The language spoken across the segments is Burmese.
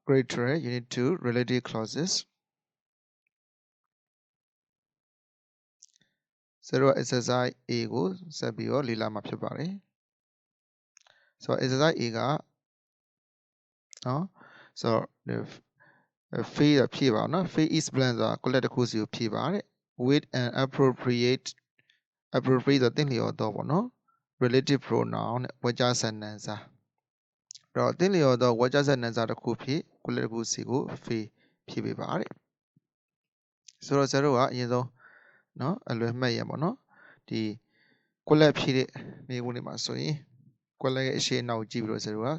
greater unit 2 relative clauses 0 exercise A ကိုဆက်ပြီးတော့လေ့လာမှာဖြစ်ပါတယ်ဆိုတော့ exercise A ကနော်ဆိုတော့ field ဖြည့်ပါနော် field is blank ဆိုတာ collect တစ်ခုစီကိုဖြည့်ပါတဲ့ with an appropriate ဆိုသင်လျော်တော့ပေါ့နော် relative pronoun နဲ့ဝေကြားဆက်နံစာအဲ့တော့သင်လျော်တော့ဝေကြားဆက်နံစာတစ်ခုဖြည့် collect တစ်ခုစီကို field ဖြည့်ပေးပါတဲ့ဆိုတော့0ကအရင်ဆုံးနော်အလွယ်မှတ်ရပေါ့နော်ဒီ collect ဖြည့်တဲ့နေခုနေမှာဆိုရင် collect ရဲ့အရှိအနောက်ကြည့်ပြီးတော့0က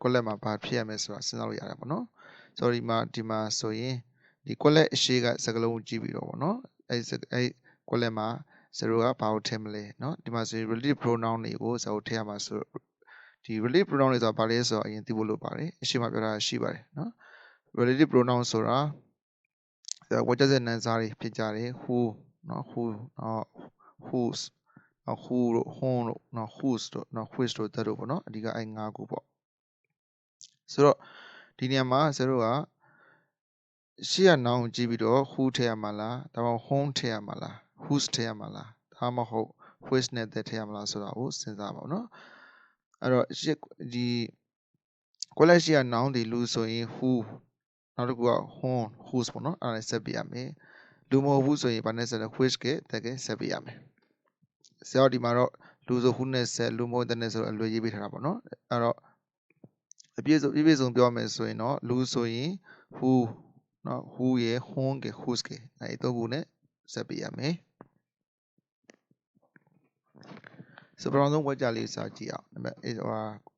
collect မှာဘာဖြစ်ရမလဲဆိုတာစဉ်းစားလို့ရတယ်ပေါ့နော်ဆိုတော့ဒီမှာဆိုရင်ဒီ collect အရှိကစကားလုံးကြည့်ပြီးတော့ပေါ့နော်အဲ့ collect မှာ0ကဘာကိုထည့်မလဲเนาะဒီမှာဆိုရင် relative pronoun တွေကိုဇာတ်ထည့်ရမှာဆိုဒီ relative pronoun တွေဆိုတာဘာလဲဆိုတော့အရင်သိဖို့လိုပါတယ်အရှိမပြောတာရှိပါတယ်เนาะ relative pronoun ဆိုတာဝေကြားဆက်နံစာတွေဖြစ်ကြတယ် who เนาะ who whose who တို့ whom တို့เนาะ whose တို့เนาะ which တို့that တို့ပေါ့เนาะအဓိကအဲ့၅ခုပေါ့ဆိုတော့ဒီနေရာမှာ0ကရှေ့က noun ကြည့်ပြီးတော့ who ထည့်ရမှာလားဒါမှမဟုတ် whom ထည့်ရမှာလား whose ထည့်ရမှာလားဒါမှမဟုတ် which နဲ့ that ထည့်ရမှာလားဆိုတာကိုစဉ်းစားပါဦးเนาะအဲ့တော့ဒီ collect ရှေ့က noun တွေလူဆိုရင် who နောက်တစ်ခုက whom whose ပေါ့เนาะအဲ့ဒါနဲ့ဆက်ပြရမယ်လူမဟုတ်ဘူးဆိုရင်ဘာနဲ့ဆက်လဲ which က that ကဆက်ပြရမယ်ဆရာတို့ဒီမှာတော့လူဆို who နဲ့ဆက်လူမဟုတ် that နဲ့ဆိုအလွယ်ရေးပေးထားတာပေါ့เนาะအဲ့တော့အပြည့်စုံပြောမယ်ဆိုရင်တော့လူဆိုရင် who เนาะ who ရယ် whom ရယ် whose ရယ်အဲ့သုံးခုနဲ့ဆက်ပြရမယ်ဆိုတော့ဆုံးဝေကြလေးစာကြည့်အောင်နံပါတ်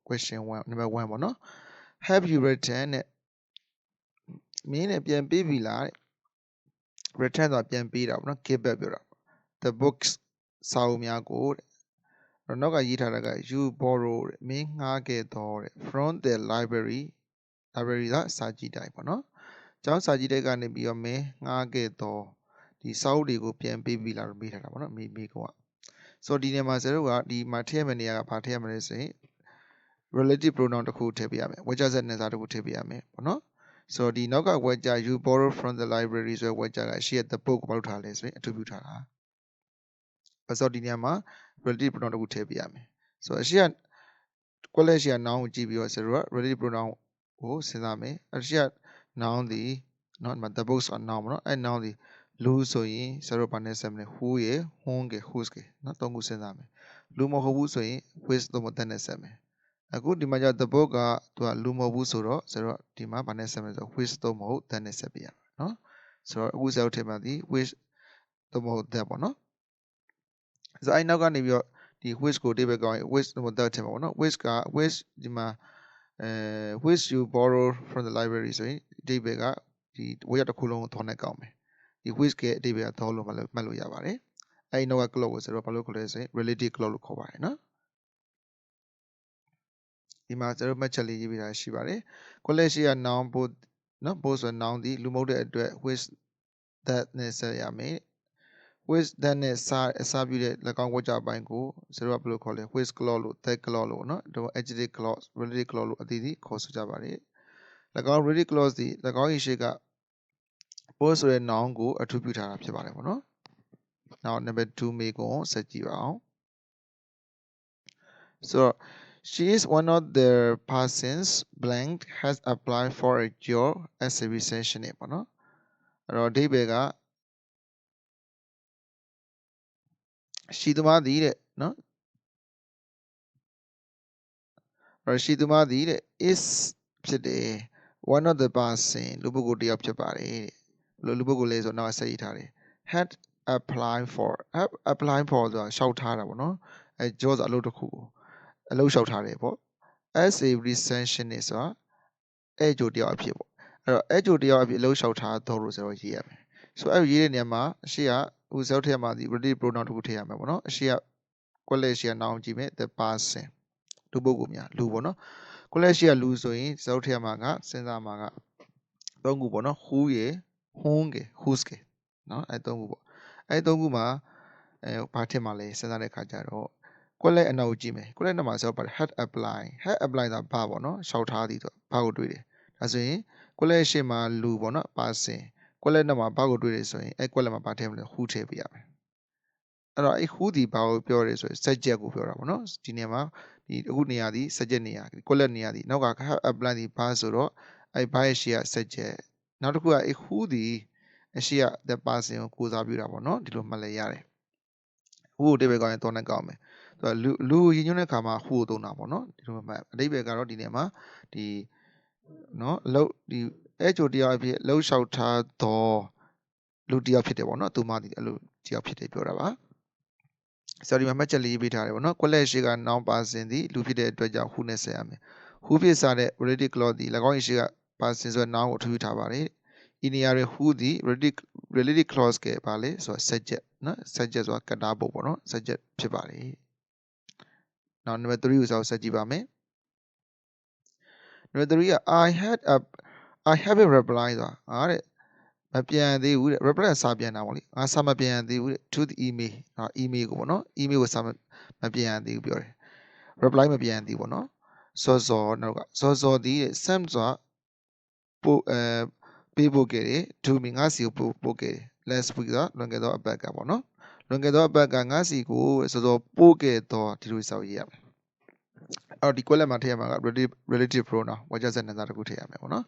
question 1 number 1ပေါ့နော် have you written နဲ့မင်းနဲ့ပြန်ပေးပြီလားတဲ့ return ဆိုတာပြန်ပေးတာပေါ့နော် give back ပြောတာ the books စာအုပ်များကိုတဲ့အဲ့တော့နောက်ကရေးထားတာက you borrow တဲ့မင်းငှားခဲ့တော့တဲ့ from the library ကစာကြည့်တိုင်းပေါ့နော်ကျောင်းစာကြည့်တိုက်ကနေပြီးတော့မင်းငှားခဲ့တော့ဒီစာအုပ်တွေကိုပြန်ပေးပြီလားလို့မေးထားတာပေါ့နော်မေးကောဆိုတော့ဒီနေရာမှာ0ကဒီမှာထည့်ရမယ့်နေရာကဘာထည့်ရမလဲဆိုရင် relative pronoun တစ်ခုထည့်ပေးရမယ်ဝေကြားဆက်နံစာတစ်ခုထည့်ပေးရမယ်ပေါ့နော်ဆိုတော့ဒီနောက်ကဝေကြား you borrow from the library ဆိုတဲ့ဝေကြားကရှေ့ the book ကိုဘာလို့ထားလဲဆိုရင်အထူးပြုထားတာဆိုတော့ဒီနေရာမှာ relative pronoun တစ်ခုထည့်ပေးရမယ်ဆိုတော့အရှေ့က collect ရှေ့က noun ကိုကြည့်ပြီးတော့0က relative pronoun ကိုစဉ်းစားမယ်အရှေ့က noun ဒီเนาะဒီမှာ the book ဆိုတာ noun ပေါ့နော်အဲ့ noun ဒီလူဆိုရင်0ဘာနဲ့ဆက်မလဲ who ရယ် whom ရယ် whose ရယ်เนาะသုံးခုစဉ်းစားမယ်လူမဟုတ်ဘူးဆိုရင် which သုံးခု that နဲ့ဆက်မယ်အခုဒီမှာကျ the book ကသူကလူမဟုတ်ဘူးဆိုတော့0ဒီမှာဘာနဲ့ဆက်မလဲဆိုတော့ which သုံးမဟုတ် that နဲ့ဆက်ပြရမယ်เนาะဆိုတော့အခု0ထည့်မှဒီ which သုံးမဟုတ် that ပေါ့เนาะဆိုတော့အဲ့နောက်ကနေပြီးတော့ဒီ which ကိုတိပဲကောင်းရင် which သုံးမဟုတ် that ထည့်မှာပေါ့เนาะ which ဒီမှာwhich you borrow from the library ဆိုရင်ဒီပဲကဒီဝေရတစ်ခုလုံးကိုထောင်းနဲ့ကောင်းမယ်ဒီ which ကဒီပဲကထောလို့မှတ်လို့ရပါတယ်အဲ့နောက်က clause ကိုဆိုတော့ဘာလို့ခေါ်လဲဆိုရင် relative clause လို့ခေါ်ပါတယ်နော်ဒီမှာကျွန်တော်မှတ်ချက်လေးရေးပြတာရှိပါတယ် collect ရှိက noun ပို့နော်ပို့ဆို noun ဒီလူမဟုတ်တဲ့အတွက် which that နဲ့ဆက်ရမယ် which that နဲ့အစားပြုတဲ့၎င်းဝေကြပိုင်းကိုကျွန်တော်ကဘယ်လိုခေါ်လဲ which clause လို့ that clause လို့နော်ဒါ adjective clause relative clause လို့အသီးသီးခေါ်ဆိုကြပါတယ်၎င်း relative clause ဒီ၎င်းရဲ့ရှေ့က post ဆိုတဲ့ noun ကိုအထူးပြုထားတာဖြစ်ပါတယ်ပေါ့နော်နောက် number 2 မေးခွန်းဆက်ကြည့်ပါအောင်ဆိုတော့ she is one of the persons blank has applied for a job as a receptionist ပေါ့နော်အဲ့တော့အဓိပ္ပာယ်ကshe သမားသည်တဲ့နော်အဲ့တော့ she သမားသည်တဲ့ is ဖြစ်တယ် one of the person လူပုဂ္ဂိုလ်တစ်ယောက်ဖြစ်ပါတယ်တဲ့လူပုဂ္ဂိုလ်လေးဆိုတော့ဆက်ရေးထားတယ် had applied forဆိုတာရှောက်ထားတာပေါ့နော်အဲ job ဆိုအလုပ်တစ်ခုကိုအလုပ်လျှောက်ထားတယ်ပေါ့ as a receptionist ဆိုတာအဲ့ကြိုတယောက်အဖြစ်ပေါ့အဲ့တော့အဲ့ကြိုတယောက်အဖြစ်အလုပ်လျှောက်ထားတော့လို့ဆိုတော့ရေးရမယ်ဆိုတော့အဲ့ရေးတဲ့နေရာမှာအရှိကဥစောထည့်မှာဒီ relative pronoun တစ်ခုထည့်ရမယ်ပေါ့နော်အရှိက collect ရှိက noun ကြည့်မယ် the person လူပုဂ္ဂိုလ်များလူပေါ့နော် collect ရှိကလူဆိုရင်စောထည့်မှာကစဉ်းစားမှာကသုံးခုပေါ့နော် who ရယ် whom ရယ် whose ရယ်နော်အဲ့သုံးခုပေါ့အဲ့သုံးခုမှာဘာထည့်မှာလဲစဉ်းစားတဲ့အခါကျတော့ ကွက်လက်အနောက်ကိုကြည့်မယ်ကွက်လက်နောက်မှာဆိုတော့ had apply တာဘာပေါ့နော်ရှောက်ထားသည်ဆိုဘာကိုတွေ့တယ်ဒါဆိုရင်ကွက်လက်ရှေ့မှာလူပေါ့နော်ပါစင်ကွက်လက်နောက်မှာဘာကိုတွေ့တယ်ဆိုရင်ကွက်လက်မှာဘာထည့်မလဲဟူးထည့်ပေးရမယ်အဲ့တော့ဟူးဒီဘာကိုပြောရဲဆိုရင် subject ကိုပြောတာပေါ့နော်ဒီနေရာမှာဒီအခုနေရာဒီ subject နေရာကွက်လက်နေရာဒီနောက်က have apply ဒီဘာဆိုတော့ဘာရဲ့ရှေ့က subject နောက်တစ်ခုကဟူးဒီအရှိက the person ကိုကိုးစားပြုတာပေါ့နော်ဒီလိုမှတ်လဲရတယ်ဟူးကိုတိပ္ပယ်ကောင်းရင်တော့နဲ့ကောင်းမယ်လူရည်ညွှန်းတဲ့ခါမှာဟူကိုသုံးတာပေါ့နော်ဒီလိုမှတ်အတိပ္ပယ်ကတော့ဒီနေရာမှာဒီနော်အလုပ်ဒီအဲ့ချိုတရားအဖြစ်လှုပ်လျှောက်ထားတော့လူတယောက်ဖြစ်တယ်ပေါ့နော်သူမဒီအဲ့လိုတယောက်ဖြစ်တယ်ပြောတာပါဆိုဒီမှာမှတ်ချက်လေးပေးထားတယ်ပေါ့နော်ကွက်လက်ရှိက noun person ဒီလူဖြစ်တဲ့အတွက်ကြောင့် who နဲ့ဆက်ရမယ် who ဖြစ်စားတဲ့ related clause ဒီ၎င်းရှိက person ဆိုတဲ့ noun ကိုထူးထားပါတယ်ဒီနေရာတွေ who ဒီ related clause ကပါလေဆိုတော့ subject နော် subject ဆိုတာကတားဖို့ပေါ့နော် subject ဖြစ်ပါတယ်နောက် number 3ကိုဆက်ကြည့်ပါမယ် number 3က I haven't replied ဆိုတာတဲ့မပြန်သေးဘူးတဲ့ reply စာပြန်တာပေါ့လေငါစာမပြန်သေးဘူးတဲ့ to the email email ကိုပေါ့နော် email ကိုစာမပြန်သေးဘူးပြောတယ် reply မပြန်သေးဘူးပေါ့နော်စောနောက်ကစောဒီ send ဆိုတာပို့ပေးဖို့ခဲ့တယ် to me ငါစီကိုပို့ခဲ့တယ် last week ကလွန်ခဲ့သောအပတ်ကပေါ့နော်လွန်ခဲ့သောအပတ်ကငါစီကိုစောပို့ခဲ့တော့ဒီလိုစောက်ရေးရမယ်အော်ဒီ quelle မှာထည့်ရမှာက relative pronoun ဝါကျဆက်နာတစ်ခုထည့်ရမယ်ပေါ့နော်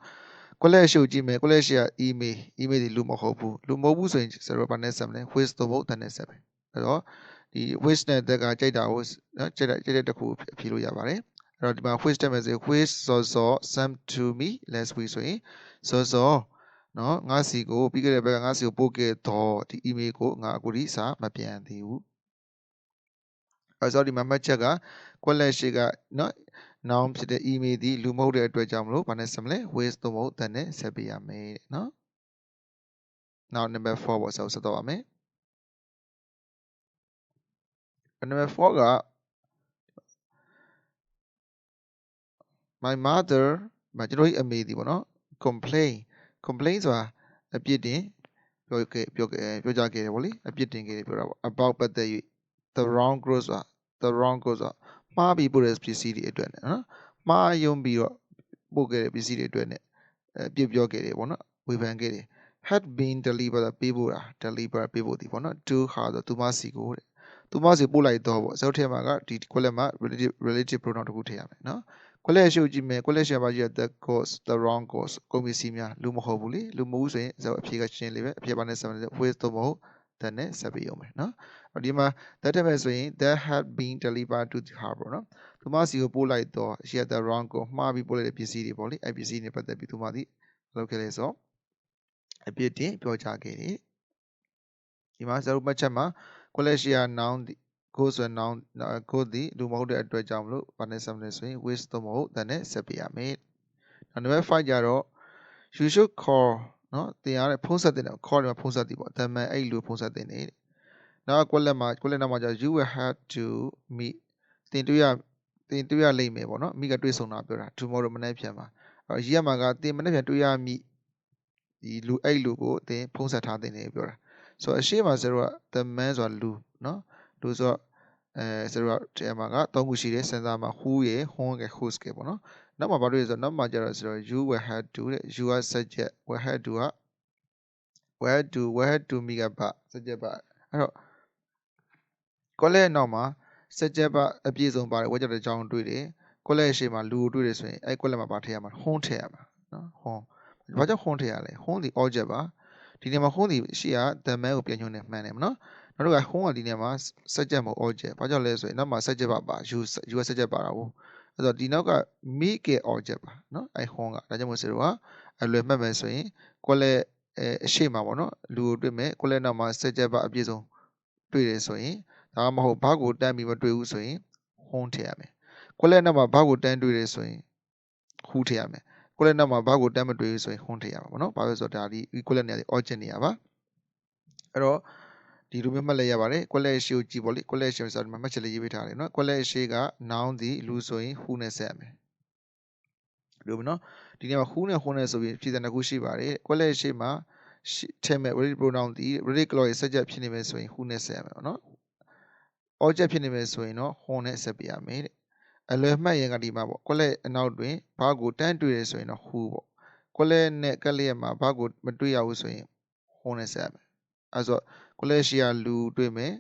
ကွက်လက်ရှုပ်ကြည့်မယ်ကွက်လက်ရှိက email ဒီလူမဟုတ်ဘူးဆိုရင်ဆိုတော့ဘာနဲ့ဆက်မလဲ with တော့မဟုတ်တဲ့နဲ့ဆက်ပဲအဲ့တော့ဒီ with နဲ့တက်ကကြိုက်တာကိုနော်ကြိုက်တဲ့တစ်ခုဖြေလို့ရပါတယ်အဲ့တော့ဒီမှာ with တက်မယ်ဆို with စော sent to me last week ဆိုရင်စောနော်ငါစီကိုပြီးခဲ့တဲ့ဘက်ကငါစီကိုပို့ခဲ့တော့ဒီ email ကိုငါအခုဒီစာမပြန်သေးဘူးအဲ့တော့ဒီမှာမှတ်ချက်ကကွက်လက်ရှိကနော်noun ဖြစ်တဲ့ email ဒီလူမဟုတ်တဲ့အတွက်ကြောင့်မလို့ဘာနဲ့ဆက်မလဲ with တော့မဟုတ်တဲ့နဲ့ဆက်ပေးရမယ်နော်နောက် number 4ပေါ့ဆက်တော့ပါမယ် number 4က my mother ကျွန်တော်ရဲ့အမေဒီပေါ့နော် complain ဆိုတာအပြစ်တင်ပြောကြခဲ့တယ်ဗောလေအပြစ်တင်ခဲ့တယ်ပြောတာပေါ့ about ပတ်သက်၍ the wrong gross ဆိုတာမှားပြီးပို့တဲ့ပစ္စည်းတွေအတွက်နော်မှားယွင်းပြီးတော့ပို့ခဲ့တဲ့ပစ္စည်းတွေအတွက်နဲ့ပြစ်ပြောခဲ့တယ်ပေါ့နော်ဝေဖန်ခဲ့တယ် had been delivered ပေးဖို့တာ deliver ပေးဖို့ဒီပေါ့နော် to ဟာဆိုသူမစီကိုတဲ့သူမစီပို့လိုက်တော့ပေါ့စောက်ထဲမှာကဒီကွက်လက်မှာ relative pronoun တခုထည့်ရမယ်နော်ကွက်လက်ရှုပ်ကြည့်မယ်ကွက်လက်ရှာပါကြည့် the cause the wrong cause ကုန်ပစ္စည်းများလူမဟုတ်ဘူးလေလူမဟုတ်ဆိုရင်အဖြေကရှင်းလေးပဲအဖြေပါနဲ့ဆက်မယ် with တော့မဟုတ်တဲ့နဲ့ဆက်ပြီးအောင်မယ်နော်ဒီမှာ that တက်မယ်ဆိုရင် that had been delivered to the harbor နော်သူမစီကိုပို့လိုက်တော့ရှိတဲ့ wrong ကိုမှားပြီးပို့လိုက်တဲ့ပစ္စည်းတွေပေါ့လေအဲ့ပစ္စည်းတွေပတ်သက်ပြီးသူမသည်လုပ်ခဲ့လေဆိုအပြစ်တင်ပြောကြားခဲ့တယ်ဒီမှာဇာတ်မှတ်ချက်မှာကွက်လက်ရှိယာ noun ကိုဆို noun ကိုဒီလူမဟုတ်တဲ့အတွက်ကြောင့်မလို့ဘာနဲ့ဆက်မလဲဆိုရင် with တော့မဟုတ်တဲ့နဲ့ဆက်ပြရမယ်နောက် number 5ကြတော့ you should call နော်တင်ရတဲ့ဖုန်းဆက်တဲ့ call တွေမှာဖုန်းဆက်သည်ပေါ့ဒါမှန်အဲ့လိုဖုန်းဆက်တဲ့နေနောက်ကွက်လက်နောက်မှာကျ you will have to meet တင်တွေ့ရလိမ့်မယ်ပေါ့နော်မိကတွေ့ဆုံတာပြောတာ tomorrow မနေ့ပြန်မှာရေးရမှာကတင်မနေ့ပြန်တွေ့ရမိဒီလူအဲ့လူကိုတင်ဖုန်းဆက်ထားတဲ့နေပြောတာဆိုတော့အရှိမဆိုတော့ the man ဆိုတာလူနော်လူဆိုတော့ဆိုတော့ဒီမှာက3ခုရှိတယ်စဉ်းစားမှာ who ရယ် whom ရယ် whose ရယ်ပေါ့နော်နောက်မှာဘာလို့လဲဆိုတော့နောက်မှာကျတော့ဆိုတော့ you will have to တဲ့ you are subject will have to က will have to မိကပါ subject ပါအဲ့တော့ကောလဲနောက်မှာ subject ပါအပြည့်စုံပါတယ်ဝက်ကြတဲ့အကြောင်းတွေ့တယ်ကောလဲရှေ့မှာလူကိုတွေ့တယ်ဆိုရင်အဲ့ကောလဲမှာဘာထည့်ရမှာ whom ထည့်ရမှာနော် whom ဘာကြောင့် whom ထည့်ရလဲ whom ဒီ object ပါဒီနေရာမှာ whom ဒီရှေ့က the man ကိုပြန်ညွှန်းနေမှန်တယ်မနော်နောက်တစ်ခါ whom ကဒီနေရာမှာ subject မဟုတ် object ဘာကြောင့်လဲဆိုရင်နောက်မှာ subject ပါ you က subject ပါတာကိုအဲ့တော့ဒီနောက်က make ရဲ့ object ပါနော်အဲ့ whom ကဒါကြောင့်မို့ဆိုတော့အလွယ်မှတ်မယ်ဆိုရင်ကိုလဲအရှိမှာပေါ့နော်လူကိုတွေ့မယ်ကိုလဲနောက်မှာ subject ပါအပြည့်စုံတွေ့တယ်ဆိုရင်ဒါမှမဟုတ်ဘာကိုတန်းပြီးမတွေ့ဘူးဆိုရင် whom ထည့်ရမယ်ကိုလဲနောက်မှာဘာကိုတန်းတွေ့တယ်ဆိုရင် who ထည့်ရမယ်ကိုလဲနောက်မှာဘာကိုတန်းမတွေ့ဘူးဆိုရင် whom ထည့်ရမှာပေါ့နော်ဘာလို့ဆိုတော့ဒါဒီ equivalent နေရာဒီ object နေရာပါအဲ့တော့ဒီလိုမျိုးမှတ်လိုက်ရပါတယ်ကွက်လက်ရှိကိုကြည့်ပေါ့လေကွက်လက်ရှိဆိုတော့မှတ်ချက်လေးရေးပေးထားတယ်နော်ကွက်လက်ရှိက noun ဒီလူဆိုရင် who နဲ့ဆက်ရမယ်လို့နော်ဒီနေရာမှာ who နဲ့ whom နဲ့ဆိုပြီးဖြည့်တဲ့နှစ်ခုရှိပါတယ်ကွက်လက်ရှိမှာထည့်မဲ့ relative pronoun ဒီ relative clause ရဲ့ subject ဖြစ်နေမယ်ဆိုရင် who နဲ့ဆက်ရမယ်ပေါ့နော် object ဖြစ်နေမယ်ဆိုရင်တော့ horn နဲ့ဆက်ပြရမယ်တဲ့အလွယ်မှတ်ရင်ကဒီမှာပေါ့ကွက်လက်အနောက်တွင်ဘာကိုတန်းတွေ့ရဆိုရင်တော့ who ပေါ့ကွက်လက်နဲ့ကက်လျက်မှာဘာကိုမတွေ့ရဘူးဆိုရင် horn နဲ့ဆက်ရမယ်အဲဆိုကွက်လက်ရှိကလူတွေ့မယ်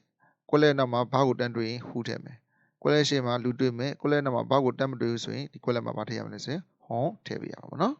ကွက်လက်နောက်မှာဘာကိုတန်းတွေ့ရင် who ထည့်မယ်ကွက်လက်ရှိမှာလူတွေ့မယ်ကွက်လက်နောက်မှာဘာကိုတန်းမတွေ့ဘူးဆိုရင်ဒီကွက်လက်မှာဘာထည့်ရမလဲဆိုရင် horn ထည့်ပြရမှာပေါ့နော်